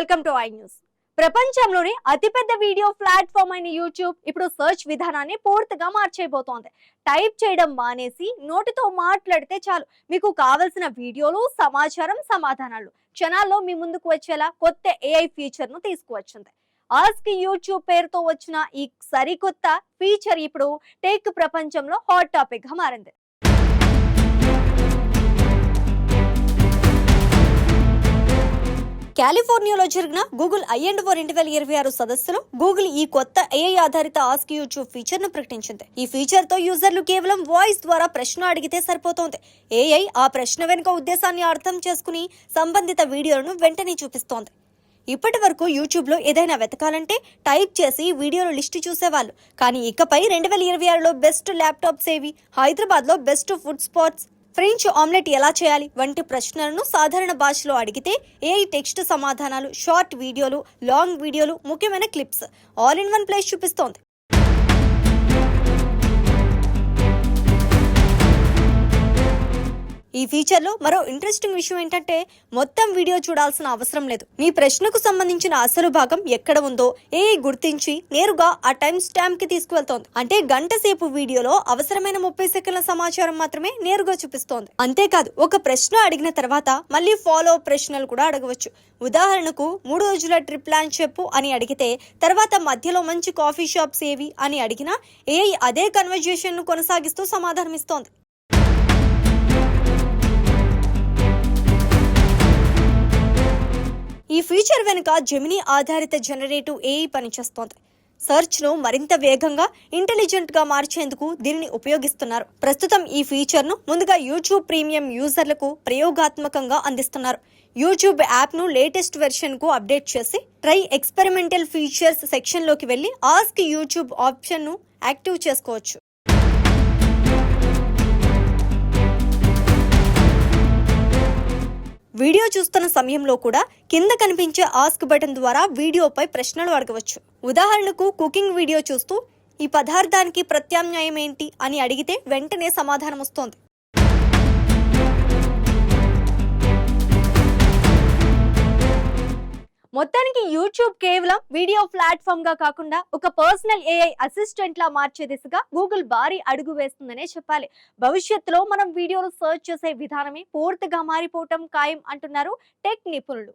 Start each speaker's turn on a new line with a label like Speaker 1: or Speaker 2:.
Speaker 1: Welcome to I news. ప్రపంచంలోనే అతిపెద్ద video platform అయిన యూట్యూబ్ ఇప్పుడు సర్చ్ విధానాన్ని పూర్తిగా మార్చేయబోతోంది. టైప్ చేయడం మానేసి నోటితో మాట్లాడితే చాలు, మీకు కావలసిన వీడియోలు, సమాచారం, సమాధానాలు క్షణాల్లో మీ ముందుకు వచ్చేలా కొత్త ఏఐ ఫీచర్ ను తీసుకువచ్చింది. ఆస్క్ యూట్యూబ్ పేరుతో వచ్చిన ఈ సరికొత్త ఫీచర్ ఇప్పుడు టెక్ ప్రపంచంలో హాట్ టాపిక్ గా మారింది. కాలిఫోర్నియాలో జరిగిన గూగుల్ I&O 2026 సదస్సులో గూగుల్ ఈ కొత్త ఏఐ ఆధారిత ఆస్క్ యూట్యూబ్ ఫీచర్ ను ప్రకటించింది. ఈ ఫీచర్ తో యూజర్లు కేవలం వాయిస్ ద్వారా ప్రశ్న అడిగితే సరిపోతోంది. ఏఐ ఆ ప్రశ్న వెనుక ఉద్దేశాన్ని అర్థం చేసుకుని సంబంధిత వీడియోలను వెంటనే చూపిస్తోంది. ఇప్పటి వరకు యూట్యూబ్ లో ఏదైనా వెతకాలంటే టైప్ చేసి వీడియోలు లిస్టు చూసేవాళ్ళు. కానీ ఇకపై 2026లో బెస్ట్ ల్యాప్టాప్స్ ఏవి, హైదరాబాద్ లో best food spots, French omelette ఎలా చేయాలి వంటి ప్రశ్నలను సాధారణ భాషలో అడిగితే ఏఐ టెక్స్ట్ సమాధానాలు, షార్ట్ వీడియోలు, లాంగ్ వీడియోలు, ముఖ్యమైన clips all in one place చూపిస్తోంది. ఈ ఫీచర్ లో మరో ఇంట్రెస్టింగ్ విషయం ఏంటంటే మొత్తం వీడియో చూడాల్సిన అవసరం లేదు. మీ ప్రశ్నకు సంబంధించిన అసలు భాగం ఎక్కడ ఉందో ఏఐ గుర్తించి నేరుగా ఆ టైం స్టాంప్ కి తీసుకువెళ్తోంది. అంటే గంట సేపు వీడియోలో అవసరమైన 30 సెకండ్ల సమాచారం మాత్రమే నేరుగా చూపిస్తోంది. అంతేకాదు, ఒక ప్రశ్న అడిగిన తర్వాత మళ్ళీ ఫాలో ప్రశ్నలు కూడా అడగవచ్చు. ఉదాహరణకు 3 రోజుల ట్రిప్ ప్లాన్ చెప్పు అని అడిగితే తర్వాత మధ్యలో మంచి కాఫీ షాప్స్ ఏవి అని అడిగినా ఏఐ అదే కన్వర్జేషన్ ను కొనసాగిస్తూ సమాధానం ఇస్తోంది. ఈ ఫీచర్ వెనుక జెమినీ ఆధారిత జనరేటివ్ ఏఐ పనిచేస్తోంది. సర్చ్ ను మరింత వేగంగా, ఇంటెలిజెంట్ గా మార్చేందుకు దీనిని ఉపయోగిస్తున్నారు. ప్రస్తుతం ఈ ఫీచర్ ను ముందుగా యూట్యూబ్ ప్రీమియం యూజర్లకు ప్రయోగాత్మకంగా అందిస్తున్నారు. యూట్యూబ్ యాప్ ను లేటెస్ట్ వెర్షన్ కు అప్డేట్ చేసి ట్రై ఎక్స్పెరిమెంటల్ ఫీచర్స్ సెక్షన్ లోకి వెళ్లి ఆస్క్ యూట్యూబ్ ఆప్షన్ ను యాక్టివ్ చేసుకోవచ్చు. వీడియో చూస్తున్న సమయంలో కూడా కింద కనిపించే ఆస్క్ బటన్ ద్వారా వీడియోపై ప్రశ్నలు అడగవచ్చు. ఉదాహరణకు కుకింగ్ వీడియో చూస్తూ ఈ పదార్థానికి ప్రత్యామ్నాయం ఏంటి అని అడిగితే వెంటనే సమాధానం వస్తోంది. మొత్తానికి యూట్యూబ్ కేవలం వీడియో ప్లాట్ఫామ్ గా కాకుండా ఒక పర్సనల్ ఏఐ అసిస్టెంట్ లా మార్చే దిశగా గూగుల్ భారీ అడుగు వేస్తుందనే చెప్పాలి. భవిష్యత్తులో మనం వీడియోలు సర్చ్ చేసే విధానమే పూర్తిగా మారిపోవటం ఖాయం అంటున్నారు టెక్ నిపుణులు.